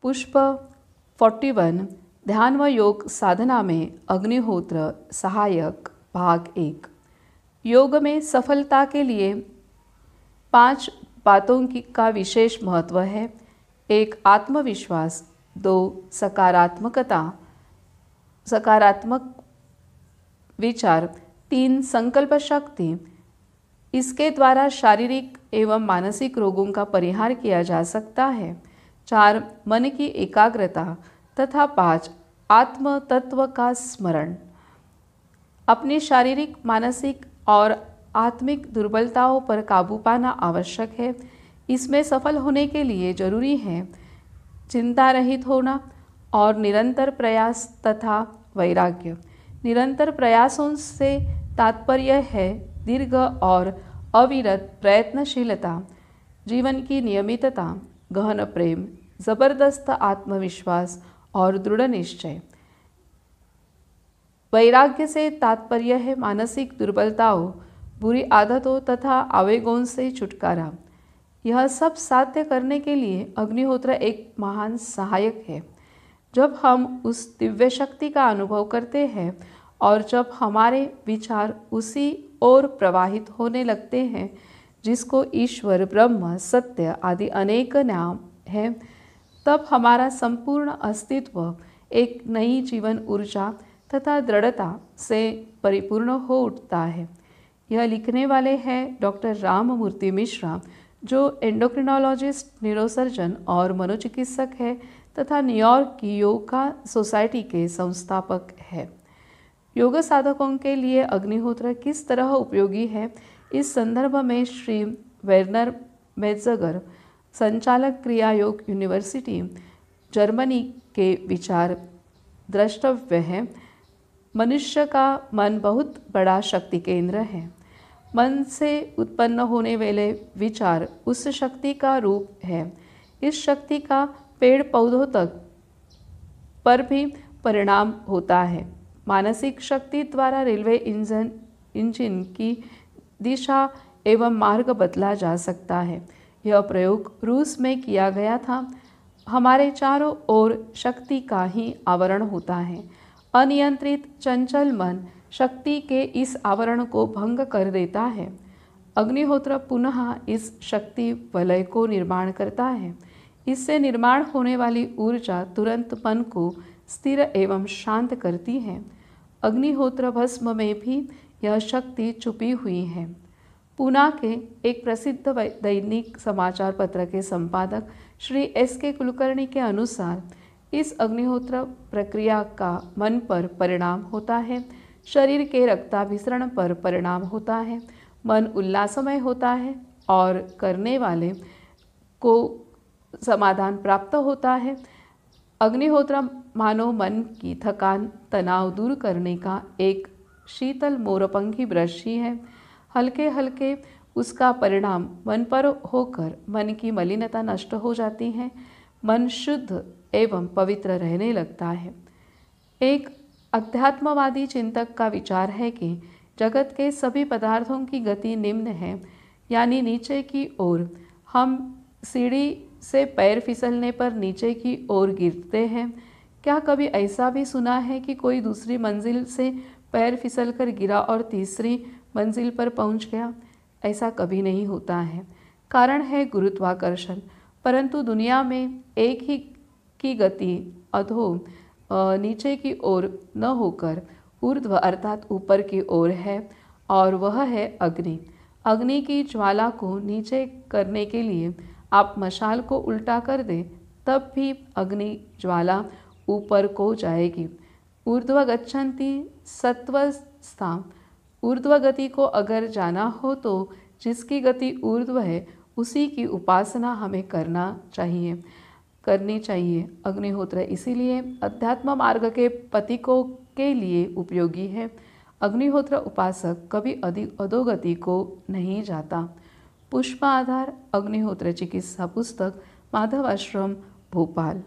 पुष्प 41 ध्यान व योग साधना में अग्निहोत्र सहायक भाग 1। योग में सफलता के लिए 5 बातों का विशेष महत्व है। 1 आत्मविश्वास, 2 सकारात्मक विचार, 3 संकल्प शक्ति, इसके द्वारा शारीरिक एवं मानसिक रोगों का परिहार किया जा सकता है। 4 मन की एकाग्रता तथा 5 आत्म तत्व का स्मरण। अपनी शारीरिक, मानसिक और आत्मिक दुर्बलताओं पर काबू पाना आवश्यक है। इसमें सफल होने के लिए जरूरी है चिंता रहित होना और निरंतर प्रयास तथा वैराग्य। निरंतर प्रयासों से तात्पर्य है दीर्घ और अविरत प्रयत्नशीलता, जीवन की नियमितता, गहन प्रेम, जबरदस्त आत्मविश्वास और दृढ़ निश्चय। वैराग्य से तात्पर्य है मानसिक दुर्बलताओं, बुरी आदतों तथा आवेगों से छुटकारा। यह सब साध्य करने के लिए अग्निहोत्र एक महान सहायक है। जब हम उस दिव्य शक्ति का अनुभव करते हैं और जब हमारे विचार उसी ओर प्रवाहित होने लगते हैं जिसको ईश्वर, ब्रह्म, सत्य आदि अनेक नाम हैं, तब हमारा संपूर्ण अस्तित्व एक नई जीवन ऊर्जा तथा दृढ़ता से परिपूर्ण हो उठता है। यह लिखने वाले हैं डॉक्टर राममूर्ति मिश्रा, जो एंडोक्रिनोलॉजिस्ट, न्यूरोसर्जन और मनोचिकित्सक है तथा न्यूयॉर्क की योगा सोसाइटी के संस्थापक है। योग साधकों के लिए अग्निहोत्र किस तरह उपयोगी है, इस संदर्भ में श्री वेर्नर मेट्जगर, संचालक क्रिया योग यूनिवर्सिटी, जर्मनी के विचार द्रष्टव्य है। मनुष्य का मन बहुत बड़ा शक्ति केंद्र है। मन से उत्पन्न होने वाले विचार उस शक्ति का रूप है। इस शक्ति का पेड़ पौधों तक पर भी परिणाम होता है। मानसिक शक्ति द्वारा रेलवे इंजन की दिशा एवं मार्ग बदला जा सकता है। यह प्रयोग रूस में किया गया था। हमारे चारों ओर शक्ति का ही आवरण होता है। अनियंत्रित चंचल मन शक्ति के इस आवरण को भंग कर देता है। अग्निहोत्र पुनः इस शक्ति वलय को निर्माण करता है। इससे निर्माण होने वाली ऊर्जा तुरंत मन को स्थिर एवं शांत करती है। अग्निहोत्र भस्म में भी यह शक्ति छुपी हुई है। पूना के एक प्रसिद्ध दैनिक समाचार पत्र के संपादक श्री S.K. कुलकर्णी के अनुसार इस अग्निहोत्र प्रक्रिया का मन पर परिणाम होता है, शरीर के रक्ताभिसरण पर परिणाम होता है, मन उल्लासमय होता है और करने वाले को समाधान प्राप्त होता है। अग्निहोत्र मानो मन की थकान, तनाव दूर करने का एक शीतल मोरपंखी ब्रश ही है। हल्के हल्के उसका परिणाम मन पर होकर मन की मलिनता नष्ट हो जाती है। मन शुद्ध एवं पवित्र रहने लगता है। एक अध्यात्मवादी चिंतक का विचार है कि जगत के सभी पदार्थों की गति निम्न है, यानी नीचे की ओर। हम सीढ़ी से पैर फिसलने पर नीचे की ओर गिरते हैं। क्या कभी ऐसा भी सुना है कि कोई दूसरी मंजिल से पैर फिसलकर गिरा और तीसरी मंजिल पर पहुंच गया? ऐसा कभी नहीं होता है। कारण है गुरुत्वाकर्षण। परंतु दुनिया में एक ही की गति अधो नीचे की ओर न होकर ऊर्ध्व अर्थात ऊपर की ओर है, और वह है अग्नि। अग्नि की ज्वाला को नीचे करने के लिए आप मशाल को उल्टा कर दें, तब भी अग्नि ज्वाला ऊपर को जाएगी। ऊर्ध्व गच्छन्ति सत्त्वस्था। ऊर्ध्व गति को अगर जाना हो तो जिसकी गति ऊर्ध्व है उसी की उपासना हमें करनी चाहिए। अग्निहोत्र इसीलिए अध्यात्म मार्ग के पथिकों के लिए उपयोगी है। अग्निहोत्र उपासक कभी अधोगति को नहीं जाता। पुष्प आधार अग्निहोत्र चिकित्सा पुस्तक, माधव आश्रम, भोपाल।